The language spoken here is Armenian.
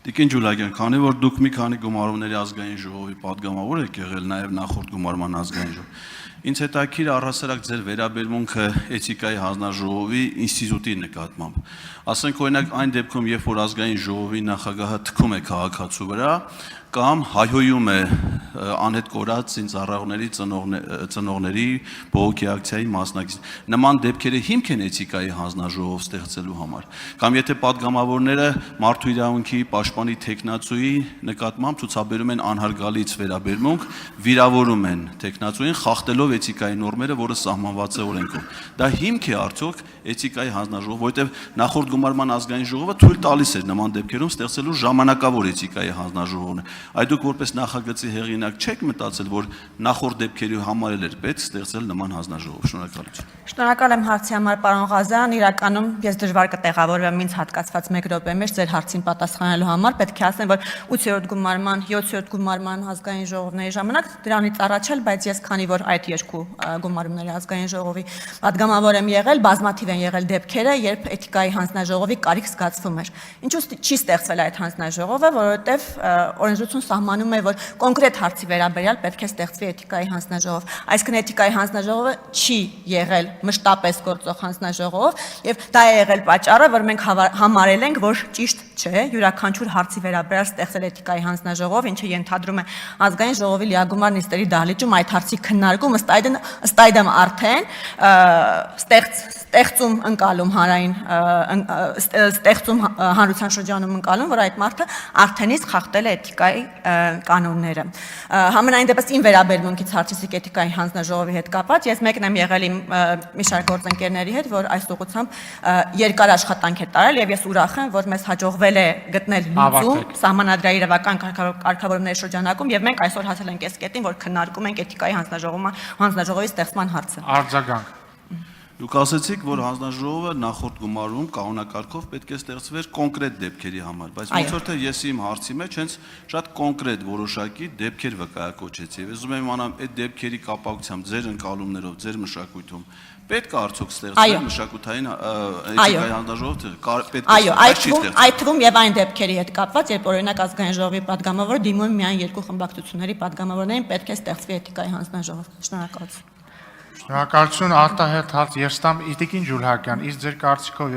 Տիկին Ջուլագյան, քանի որ դուք մի քանի գումարումների ազգային ժողովի պատգամավոր եք եղել, նաև նախորդ գումարման ազգային ժողով, ինձ հետաքրքիր առհասարակ ձեր վերաբերմունքը էթիկայի հանձնաժողովի ինստիտուտի նկատմամբ։ Ասենք օրինակ այն դեպքում, երբ որ ազգային ժողովի նախագահը թքում է քաղաքացու վրա, կամ հայհոյում է անհետ կորած ծնծառայողների ծնողների բողոքի ակցիայի մասնակից, նման դեպքերը հիմք են էթիկայի հանձնաժողով ստեղծելու համար, կամ եթե պատգամավորները մարդու իրավունքի պաշտպանի թեկնածուի նկատմամբ ցուցաբերում են անհարգալից վերաբերմունք, վիրավորում են թեկնածուին, խախտելով էթիկայի նորմերը, որը սահմանված է օրենքով։ Դա հիմք է արդյոք էթիկայի հանձնաժողով, որովհետև նախորդ գումարման ազգային ժողովը թույլ տալիս էր նման դեպքերում ստեղծելու ժամանակավոր էթիկայի հանձնաժողովն։ Այդ դուք որպես նախագծի հեղինակ չեք մտածել, որ նախորդ դեպքերի համար էր պետք ստեղծել նման հանձնաժողով։ Շնորհակալություն։ Շնորհակալ եմ հարցի համար, պարոն Ղազարյան, իրականում ես դժվար կտեղավորվեմ ինձ հատկացված 1 րոպե մեջ ձեր հարցին պատասխանելու համար, պետք է ասեմ, որ 8-րդ գումարման, 7-րդ գումարման ազգային ժողովների ժամանակ դրանից առաջ էլ, բայց ես քանի որ այդ երկու գումարումների ազգային ժողովի պատգամավոր եմ եղել, բազմաթիվ են եղել դեպքերը, երբ էթիկայի հանձնաժողովի կարիք զգացվում էր։ Ինչու չի ստեղծվել այդ հանձնաժողովը, որովհետև օրենսդրություն սահմանում է, որ կոնկրետ հարցի վերաբերյալ պետք է ստեղծվի էթիկայի հանձնաժողով։ Այսինքն էթիկայի հանձնաժողովը չի եղել մշտապես գործող հանձնաժողով, եւ դա է եղել պատճառը, որ մենք համարել ենք, որ ճիշտ չէ յուրաքանչյուր հարցի վերաբերյալ ստեղծել էթիկայի հանձնաժողով, ինչը ենթադրում է ազգային ժողովի լիագումար նիստերի դահլիճում այդ հարցի քննարկում, ըստ այդմ արդեն ստեղծում ընկալում հանրային ստեղծում հանրության շրջանում ընկալում, որ այդ մարդը արդեն իսկ խախտել է էթիկայի կանոնները։ Համենայն դեպս իմ վերաբերմունքից հարցիսիկ էթիկայի հանձնաժողովի հետ կապված, ես մեկն եմ եղել իմ մի շարք գործընկերների հետ, որ այս ուղղությամբ երկար աշխատանք է տարել, եւ ես ուրախ եմ, որ մեզ հաջողվել է գտնել լուծում սահմանադրային իրավական կարգավորումների շրջանակում, եւ մենք այսօր հասել ենք այս կետին, որ քննարկում ենք էթիկայի հանձնաժողովի ստեղծման հարցը։ Արձագանք։ Դուք ասացիք, որ հանձնաժողովը նախորդ գումարում կանոնակարգով պետք է ստեղծվեր կոնկրետ դեպքերի համար, բայց ոնց որ թե ես իմ հարցի մեջ հենց շատ կոնկրետ որոշակի դեպքեր վկայակոչեցի, եւ ուզում եմ իմանալ այդ դեպքերի կապակցությամբ ձեր ընկալումներով, ձեր մշակույթում պետք է արդյոք ստեղծել մշակութային էթիկայի հանձնաժողով, այդ թվում եւ այն դեպքերի հետ կապված, երբ օրինակ ազգային ժողովի պատգամավոր դիմում միայն երկու խմբակցությունների պատգամավորներին պետք է ստեղծվի էթիկայի հանձնաժողով։ Շնորհակալություն։ Շնորհակալություն, արտահերթ հարց, ես տամ Տիկին Ջուլհակյան, իսկ ձեր կարծիքով